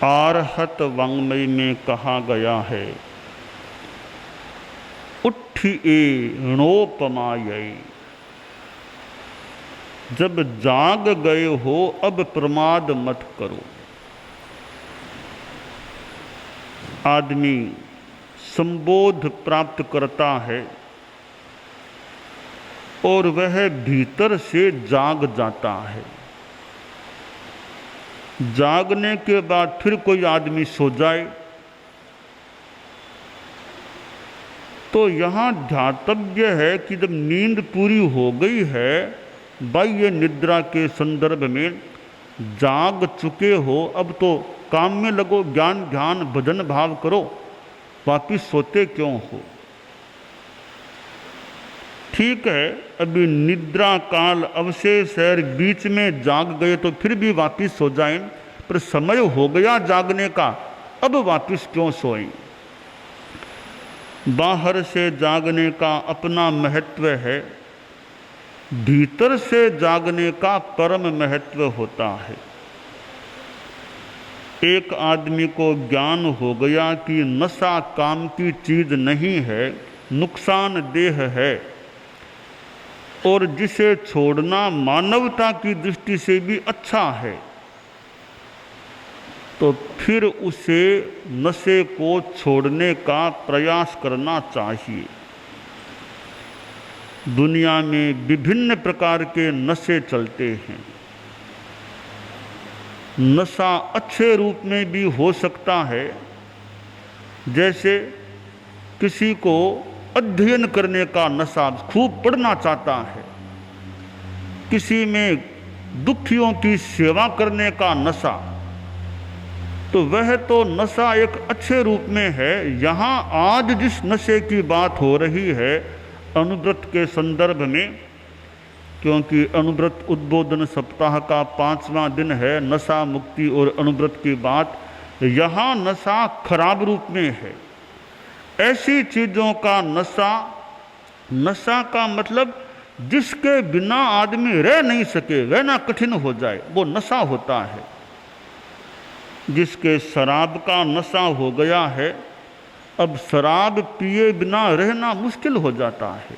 आरहत वाङ्मय में कहा गया है, उठिए णोपमायै। जब जाग गए हो अब प्रमाद मत करो। आदमी संबोध प्राप्त करता है और वह भीतर से जाग जाता है। जागने के बाद फिर कोई आदमी सो जाए तो यहाँ ध्यातव्य है कि जब नींद पूरी हो गई है, बाह्य निद्रा के संदर्भ में जाग चुके हो, अब तो काम में लगो, ज्ञान ध्यान भजन भाव करो, वापिस सोते क्यों हो। ठीक है, अभी निद्रा काल अवशेष है, बीच में जाग गए तो फिर भी वापिस सो जाएं, पर समय हो गया जागने का, अब वापिस क्यों सोएं। बाहर से जागने का अपना महत्व है, भीतर से जागने का परम महत्व होता है। एक आदमी को ज्ञान हो गया कि नशा काम की चीज नहीं है, नुकसानदेह है, और जिसे छोड़ना मानवता की दृष्टि से भी अच्छा है, तो फिर उसे नशे को छोड़ने का प्रयास करना चाहिए। दुनिया में विभिन्न प्रकार के नशे चलते हैं। नशा अच्छे रूप में भी हो सकता है, जैसे किसी को अध्ययन करने का नशा, खूब पढ़ना चाहता है, किसी में दुखियों की सेवा करने का नशा, तो वह तो नशा एक अच्छे रूप में है। यहाँ आज जिस नशे की बात हो रही है अनुव्रत के संदर्भ में, क्योंकि अनुव्रत उद्बोधन सप्ताह का 5वां दिन है, नशा मुक्ति और अनुव्रत की बात, यहाँ नशा खराब रूप में है। ऐसी चीज़ों का नशा, नशा का मतलब जिसके बिना आदमी रह नहीं सके, वह ना कठिन हो जाए, वो नशा होता है। जिसके शराब का नशा हो गया है, अब शराब पिए बिना रहना मुश्किल हो जाता है।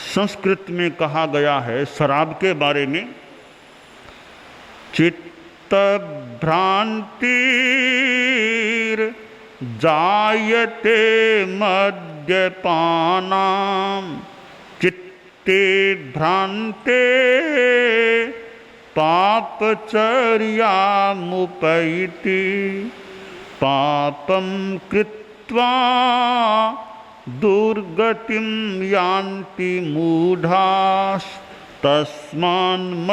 संस्कृत में कहा गया है शराब के बारे में, चित्त भ्रांतिर जायते मद्यपानाम चित्ते भ्रांते पापचर्यामुपैति पापं कृत्वा दुर्गतिं यान्ति मूढ़ाः तस्मान्मद्यं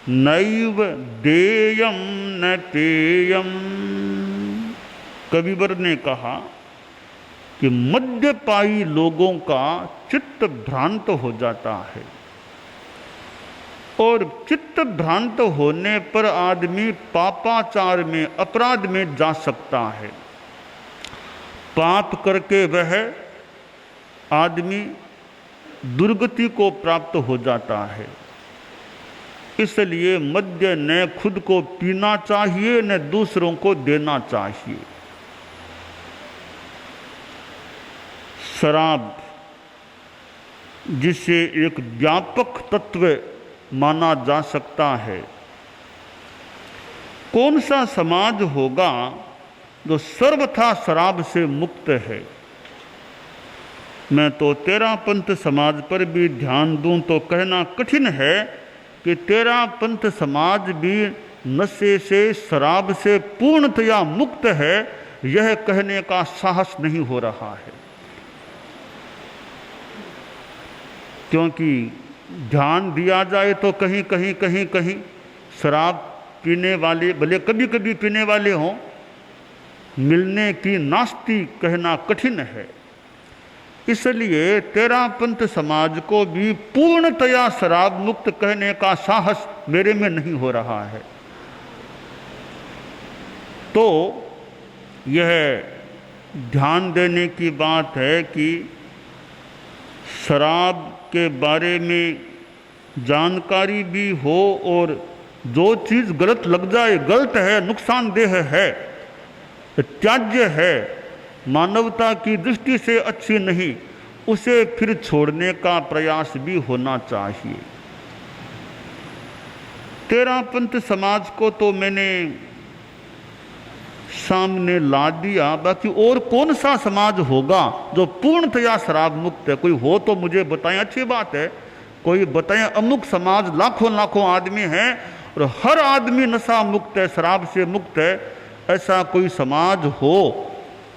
नैव देयं न पेयम्। कविवर ने कहा कि मद्यपायी लोगों का चित्त भ्रांत हो जाता है, और चित्त भ्रांत होने पर आदमी पापाचार में, अपराध में जा सकता है। पाप करके वह आदमी दुर्गति को प्राप्त हो जाता है। इसलिए मद्य न खुद को पीना चाहिए न दूसरों को देना चाहिए। शराब, जिसे एक व्यापक तत्व माना जा सकता है, कौन सा समाज होगा जो सर्वथा शराब से मुक्त है। मैं तो तेरापंथ समाज पर भी ध्यान दूं तो कहना कठिन है कि तेरापंथ समाज भी नशे से, शराब से पूर्णतया मुक्त है, यह कहने का साहस नहीं हो रहा है। क्योंकि ध्यान दिया जाए तो कहीं कहीं शराब पीने वाले, भले कभी कभी पीने वाले हों, मिलने की नास्ती कहना कठिन है। इसलिए तेरापंथ समाज को भी पूर्णतया शराब मुक्त कहने का साहस मेरे में नहीं हो रहा है। तो यह ध्यान देने की बात है कि शराब के बारे में जानकारी भी हो और जो चीज़ गलत लग जाए, गलत है, नुकसानदेह है, त्याज्य है, मानवता की दृष्टि से अच्छी नहीं, उसे फिर छोड़ने का प्रयास भी होना चाहिए। तेरापंथ समाज को तो मैंने सामने ला दिया, बाकी और कौन सा समाज होगा जो पूर्णतया शराब मुक्त है? कोई हो तो मुझे बताएं, अच्छी बात है। कोई बताएं अमुक समाज लाखों लाखों आदमी हैं और हर आदमी नशा मुक्त है, शराब से मुक्त है, ऐसा कोई समाज हो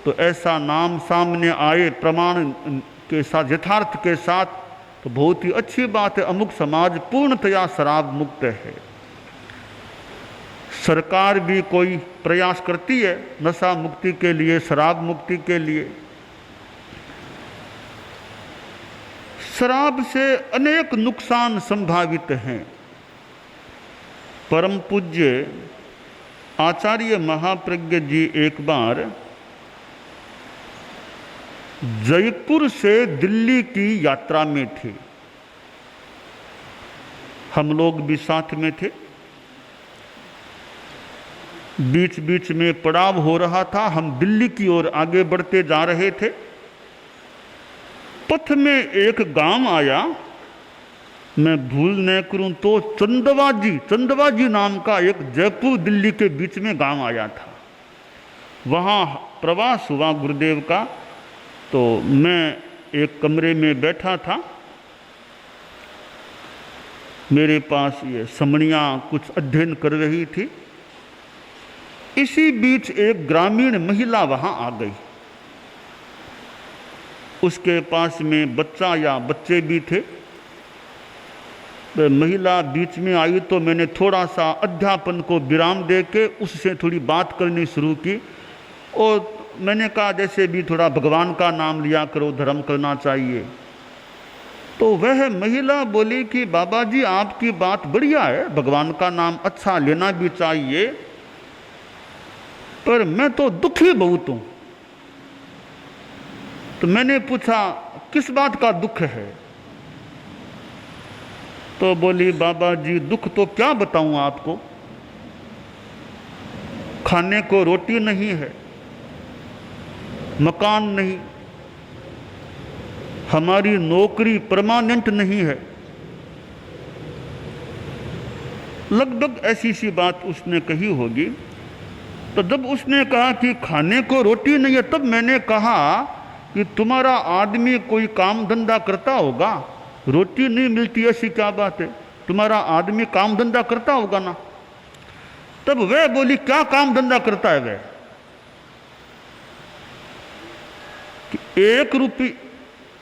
तो ऐसा नाम सामने आए प्रमाण के साथ, यथार्थ के साथ, तो बहुत ही अच्छी बात है। अमुक समाज पूर्णतया शराब मुक्त है। सरकार भी कोई प्रयास करती है नशा मुक्ति के लिए, शराब मुक्ति के लिए। शराब से अनेक नुकसान संभावित हैं। परम पूज्य आचार्य महाप्रज्ञ जी एक बार जयपुर से दिल्ली की यात्रा में थे। हम लोग भी साथ में थे। बीच बीच में पड़ाव हो रहा था, हम दिल्ली की ओर आगे बढ़ते जा रहे थे। पथ में एक गांव आया, मैं भूल न करूं तो चंदवाजी नाम का एक जयपुर दिल्ली के बीच में गांव आया था। वहाँ प्रवास हुआ गुरुदेव का। तो मैं एक कमरे में बैठा था, मेरे पास ये समणियाँ कुछ अध्ययन कर रही थी। इसी बीच एक ग्रामीण महिला वहाँ आ गई। उसके पास में बच्चा या बच्चे भी थे। महिला बीच में आई तो मैंने थोड़ा सा अध्यापन को विराम दे के उससे थोड़ी बात करनी शुरू की। और मैंने कहा जैसे भी थोड़ा भगवान का नाम लिया करो, धर्म करना चाहिए। तो वह महिला बोली कि बाबा जी आपकी बात बढ़िया है, भगवान का नाम अच्छा लेना भी चाहिए, पर मैं तो दुखी बहुत हूँ। तो मैंने पूछा किस बात का दुख है? तो बोली बाबा जी दुख तो क्या बताऊं आपको, खाने को रोटी नहीं है, मकान नहीं, हमारी नौकरी परमानेंट नहीं है। लगभग ऐसी सी बात उसने कही होगी। तो जब उसने कहा कि खाने को रोटी नहीं है, तब मैंने कहा कि तुम्हारा आदमी कोई काम धंधा करता होगा, रोटी नहीं मिलती ऐसी क्या बात है, तुम्हारा आदमी काम धंधा करता होगा ना। तब वह बोली क्या काम धंधा करता है वह? कि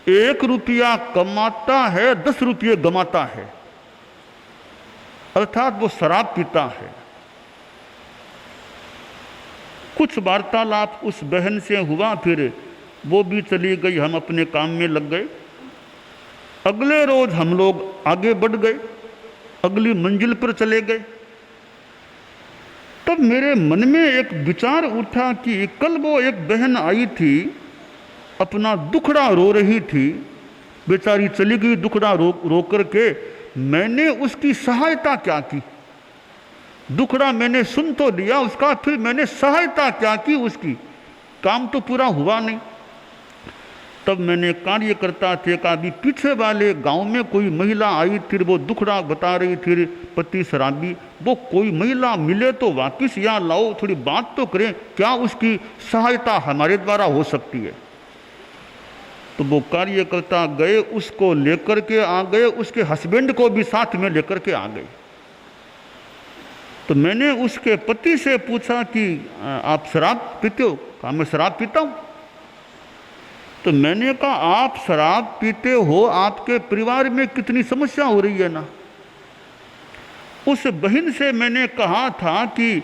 1 रुपया कमाता है, 10 रुपये गमाता है, अर्थात वो शराब पीता है। कुछ वार्तालाप उस बहन से हुआ, फिर वो भी चली गई, हम अपने काम में लग गए। अगले रोज हम लोग आगे बढ़ गए, अगली मंजिल पर चले गए। तब मेरे मन में एक विचार उठा कि कल वो एक बहन आई थी, अपना दुखड़ा रो रही थी, बेचारी चली गई दुखड़ा रो करके। मैंने उसकी सहायता क्या की? दुखड़ा मैंने सुन तो लिया उसका, फिर मैंने सहायता क्या की उसकी? काम तो पूरा हुआ नहीं। तब मैंने कार्यकर्ता थे का भी पीछे वाले गांव में कोई महिला आई थी, वो दुखड़ा बता रही थी, पति शराबी। वो कोई महिला मिले तो वापिस यहाँ लाओ, थोड़ी बात तो करें, क्या उसकी सहायता हमारे द्वारा हो सकती है? तो वो कार्यकर्ता गए, उसको लेकर के आ गए, उसके हस्बैंड को भी साथ में लेकर के आ गए। तो मैंने उसके पति से पूछा कि आप शराब पीते हो? कहा मैं शराब पीता हूँ। तो मैंने कहा आप शराब पीते हो, आपके परिवार में कितनी समस्या हो रही है ना। उस बहन से मैंने कहा था कि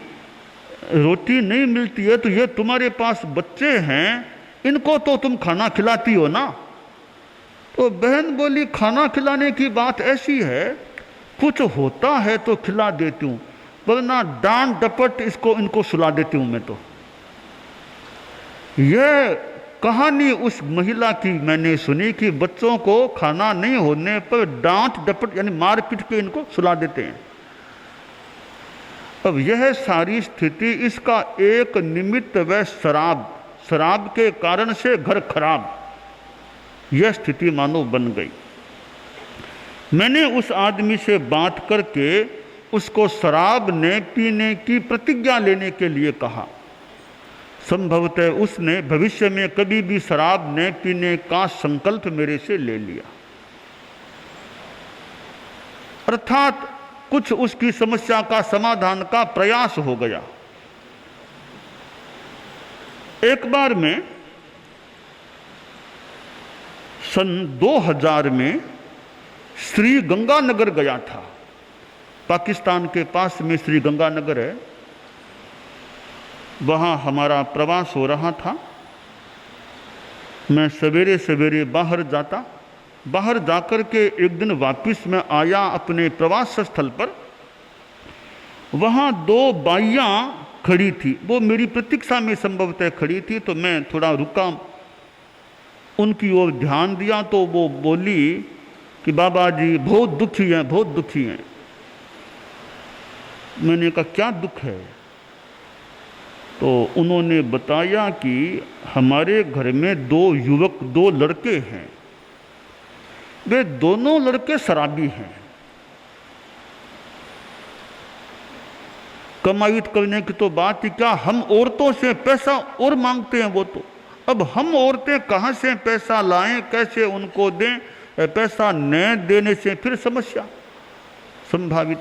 रोटी नहीं मिलती है तो ये तुम्हारे पास बच्चे हैं, इनको तो तुम खाना खिलाती हो ना। तो बहन बोली खाना खिलाने की बात ऐसी है, कुछ होता है तो खिला देती हूँ, वरना डांट डपट इनको सुला देती हूँ मैं। तो यह कहानी उस महिला की मैंने सुनी कि बच्चों को खाना नहीं होने पर डांट डपट यानी मार पीट के इनको सुला देते हैं। अब यह सारी स्थिति, इसका एक निमित्त वह शराब, शराब के कारण से घर खराब, यह स्थिति मानो बन गई। मैंने उस आदमी से बात करके उसको शराब न पीने की प्रतिज्ञा लेने के लिए कहा। संभवतः उसने भविष्य में कभी भी शराब न पीने का संकल्प मेरे से ले लिया, अर्थात कुछ उसकी समस्या का समाधान का प्रयास हो गया। एक बार मैं सन 2000 में श्री गंगानगर गया था। पाकिस्तान के पास में श्री गंगानगर है, वहाँ हमारा प्रवास हो रहा था। मैं सवेरे सवेरे बाहर जाता, बाहर जाकर के एक दिन वापस मैं आया अपने प्रवास स्थल पर। वहाँ 2 बाइयाँ खड़ी थी, वो मेरी प्रतीक्षा में संभवतः खड़ी थी। तो मैं थोड़ा रुका, उनकी ओर ध्यान दिया तो वो बोली कि बाबा जी बहुत दुखी हैं, बहुत दुखी हैं। मैंने कहा क्या दुख है? तो उन्होंने बताया कि हमारे घर में 2 युवक, 2 लड़के हैं, वे दोनों लड़के शराबी हैं। कमाई करने की तो बात ही क्या, हम औरतों से पैसा और मांगते हैं वो तो। अब हम औरतें कहाँ से पैसा लाएं, कैसे उनको दें? पैसा न देने से फिर समस्या संभावित।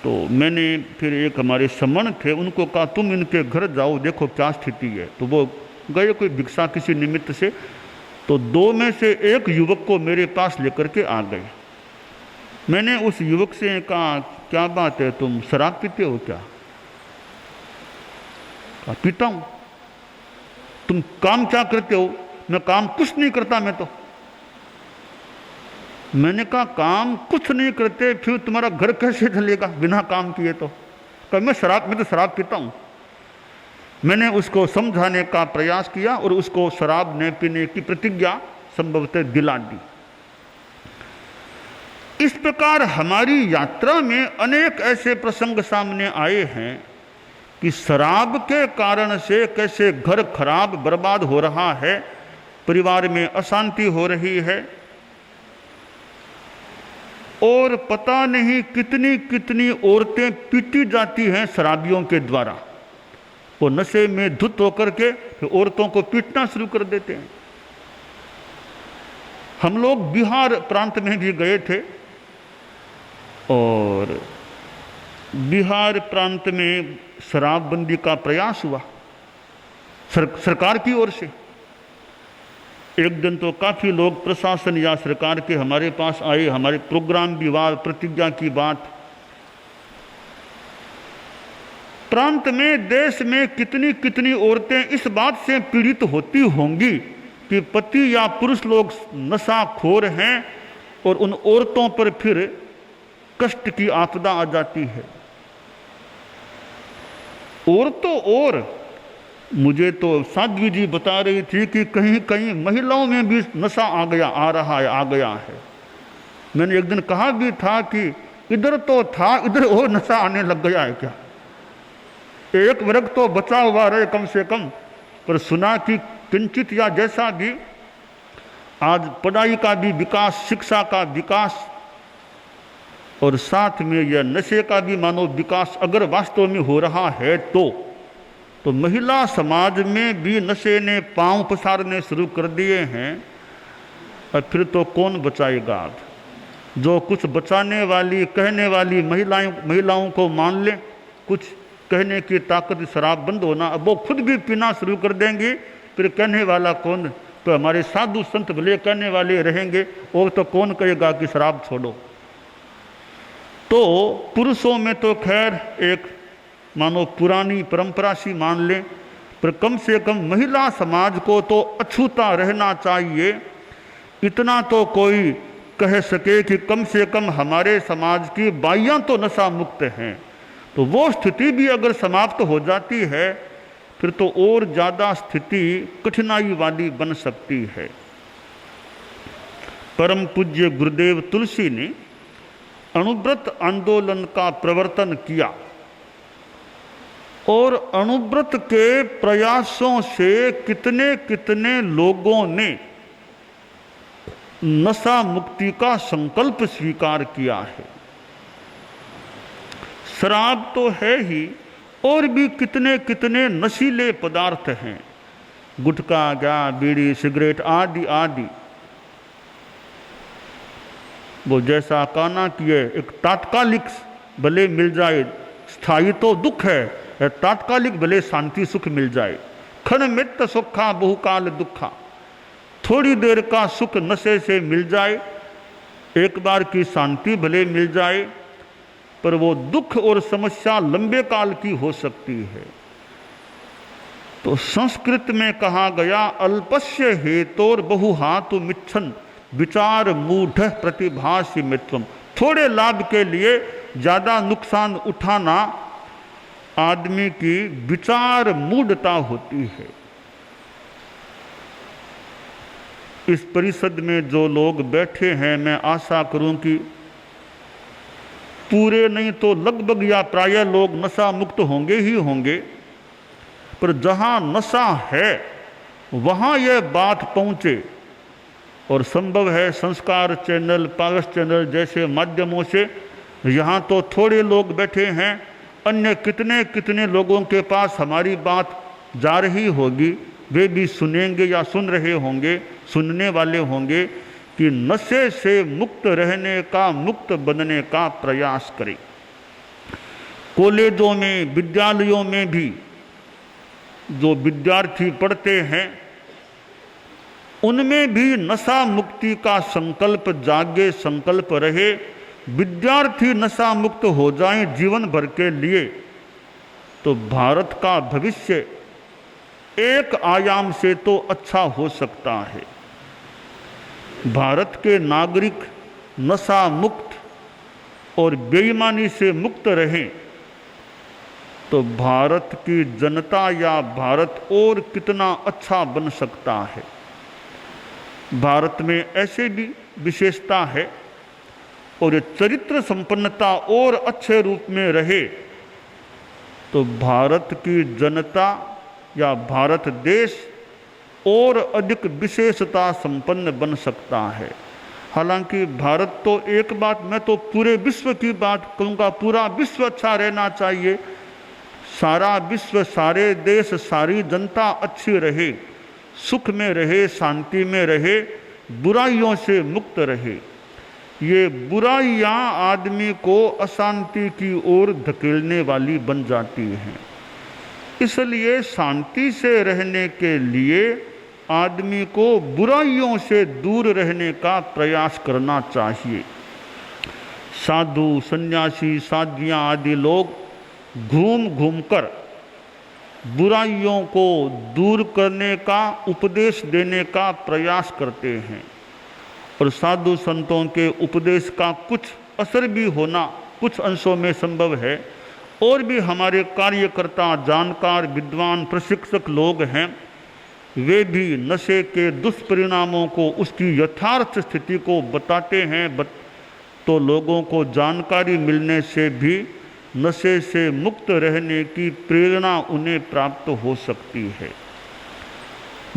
तो मैंने फिर एक हमारे समण थे, उनको कहा तुम इनके घर जाओ, देखो क्या स्थिति है। तो वो गए कोई भिक्षा किसी निमित्त से। तो 2 में से एक युवक को मेरे पास लेकर के आ गए। मैंने उस युवक से कहा क्या बात है, तुम शराब पीते हो क्या? कहा पीता हूँ। तुम काम क्या करते हो? मैं काम कुछ नहीं करता मैं तो। मैंने कहा काम कुछ नहीं करते फिर तुम्हारा घर कैसे चलेगा बिना काम किए? तो कहा मैं तो शराब पीता हूँ। मैंने उसको समझाने का प्रयास किया और उसको शराब न पीने की प्रतिज्ञा संभवतः दिला दी। इस प्रकार हमारी यात्रा में अनेक ऐसे प्रसंग सामने आए हैं कि शराब के कारण से कैसे घर खराब बर्बाद हो रहा है, परिवार में अशांति हो रही है, और पता नहीं कितनी कितनी औरतें पीटी जाती हैं शराबियों के द्वारा। वो नशे में धुत होकर के फिर औरतों को पीटना शुरू कर देते हैं। हम लोग बिहार प्रांत में भी गए थे और बिहार प्रांत में शराबबंदी का प्रयास हुआ सरकार की ओर से। एक दिन तो काफ़ी लोग प्रशासन या सरकार के हमारे पास आए, हमारे प्रोग्राम विवाद प्रतिज्ञा की बात। प्रांत में देश में कितनी कितनी औरतें इस बात से पीड़ित होती होंगी कि पति या पुरुष लोग नशाखोर हैं और उन औरतों पर फिर कष्ट की आपदा आ जाती है। और तो और मुझे तो साध्वी जी बता रही थी कि कहीं कहीं महिलाओं में भी नशा आ गया है। मैंने एक दिन कहा भी था कि इधर तो था, इधर और नशा आने लग गया है क्या? एक वर्ग तो बचा हुआ रहे कम से कम। पर सुना कि किंचित या जैसा भी आज पढ़ाई का भी विकास, शिक्षा का विकास और साथ में यह नशे का भी मानो विकास अगर वास्तव में हो रहा है तो महिला समाज में भी नशे ने पांव पसारने शुरू कर दिए हैं। और फिर तो कौन बचाएगा? जो कुछ बचाने वाली कहने वाली महिलाओं को मान ले, कुछ कहने की ताकत शराब बंद होना, अब वो खुद भी पीना शुरू कर देंगे, फिर कहने वाला कौन? तो हमारे साधु संत भले कहने वाले रहेंगे, और तो कौन कहेगा कि शराब छोड़ो। तो पुरुषों में तो खैर एक मानो पुरानी परंपरा सी मान लें, पर कम से कम महिला समाज को तो अछूता रहना चाहिए। इतना तो कोई कह सके कि कम से कम हमारे समाज की बाइयाँ तो नशा मुक्त हैं। तो वो स्थिति भी अगर समाप्त हो जाती है फिर तो और ज़्यादा स्थिति कठिनाई वाली बन सकती है। परम पूज्य गुरुदेव तुलसी ने अणुव्रत आंदोलन का प्रवर्तन किया और अणुव्रत के प्रयासों से कितने कितने लोगों ने नशा मुक्ति का संकल्प स्वीकार किया है। शराब तो है ही, और भी कितने कितने नशीले पदार्थ हैं, गुटखा, गा, बीड़ी, सिगरेट आदि आदि। वो जैसा कहना किए, एक तात्कालिक भले मिल जाए, स्थायी तो दुख है, तात्कालिक भले शांति सुख मिल जाए। क्षण मित्त सुखा बहुकाल दुखा, थोड़ी देर का सुख नशे से मिल जाए, एक बार की शांति भले मिल जाए, पर वो दुख और समस्या लंबे काल की हो सकती है। तो संस्कृत में कहा गया, अल्पस्य हेतोर बहुहातु मिच्छन विचार मूढ़ प्रतिभासी मित्रम। थोड़े लाभ के लिए ज्यादा नुकसान उठाना आदमी की विचार मूढ़ता होती है। इस परिषद में जो लोग बैठे हैं, मैं आशा करूं कि पूरे नहीं तो लगभग या प्राय लोग नशा मुक्त होंगे ही होंगे। पर जहां नशा है वहां यह बात पहुंचे, और संभव है संस्कार चैनल, पारस चैनल जैसे माध्यमों से। यहाँ तो थोड़े लोग बैठे हैं, अन्य कितने कितने लोगों के पास हमारी बात जा रही होगी, वे भी सुनेंगे या सुन रहे होंगे, सुनने वाले होंगे कि नशे से मुक्त रहने का, मुक्त बनने का प्रयास करें। कॉलेजों में, विद्यालयों में भी जो विद्यार्थी पढ़ते हैं, उनमें भी नशा मुक्ति का संकल्प जागे, संकल्प रहे। विद्यार्थी नशा मुक्त हो जाएं जीवन भर के लिए, तो भारत का भविष्य एक आयाम से तो अच्छा हो सकता है। भारत के नागरिक नशा मुक्त और बेईमानी से मुक्त रहें, तो भारत की जनता या भारत और कितना अच्छा बन सकता है। भारत में ऐसे भी विशेषता है, और चरित्र संपन्नता और अच्छे रूप में रहे, तो भारत की जनता या भारत देश और अधिक विशेषता संपन्न बन सकता है। हालांकि भारत तो, एक बात मैं तो पूरे विश्व की बात कहूँगा, पूरा विश्व अच्छा रहना चाहिए। सारा विश्व, सारे देश, सारी जनता अच्छी रहे, सुख में रहे, शांति में रहे, बुराइयों से मुक्त रहे। ये बुराइयां आदमी को अशांति की ओर धकेलने वाली बन जाती हैं। इसलिए शांति से रहने के लिए आदमी को बुराइयों से दूर रहने का प्रयास करना चाहिए। साधु, सन्यासी, साध्वियाँ आदि लोग घूम घूम कर बुराइयों को दूर करने का उपदेश देने का प्रयास करते हैं, और साधु संतों के उपदेश का कुछ असर भी होना कुछ अंशों में संभव है। और भी हमारे कार्यकर्ता, जानकार, विद्वान, प्रशिक्षक लोग हैं, वे भी नशे के दुष्परिणामों को, उसकी यथार्थ स्थिति को बताते हैं। तो लोगों को जानकारी मिलने से भी नशे से मुक्त रहने की प्रेरणा उन्हें प्राप्त हो सकती है।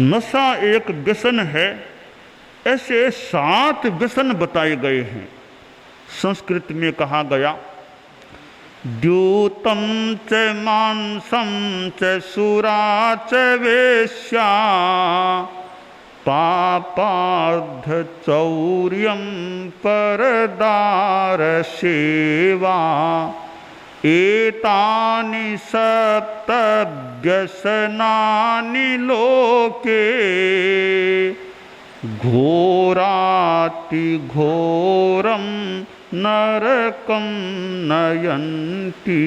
नशा एक व्यसन है, ऐसे 7 व्यसन बताए गए हैं। संस्कृत में कहा गया, द्यूतम च मांसम च सुरा च वेश्या पापार्ध चौर्यम परदार सेवा एतानि सप्त व्यसनानि लोके घोराति घोरम नरकम नयन्ति।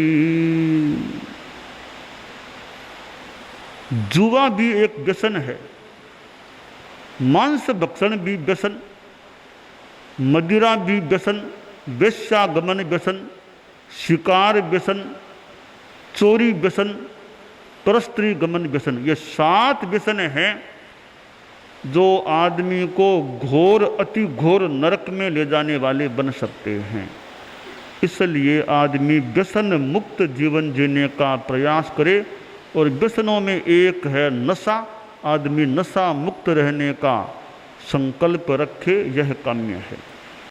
जुआ भी एक व्यसन है, मांस भक्षण भी व्यसन, मदिरा भी व्यसन, वेश्यागमन व्यसन, शिकार व्यसन, चोरी व्यसन, परस्त्री गमन व्यसन। ये 7 व्यसन हैं जो आदमी को घोर, अति घोर नरक में ले जाने वाले बन सकते हैं। इसलिए आदमी व्यसन मुक्त जीवन जीने का प्रयास करे, और व्यसनों में एक है नशा। आदमी नशा मुक्त रहने का संकल्प रखे, यह काम्य है।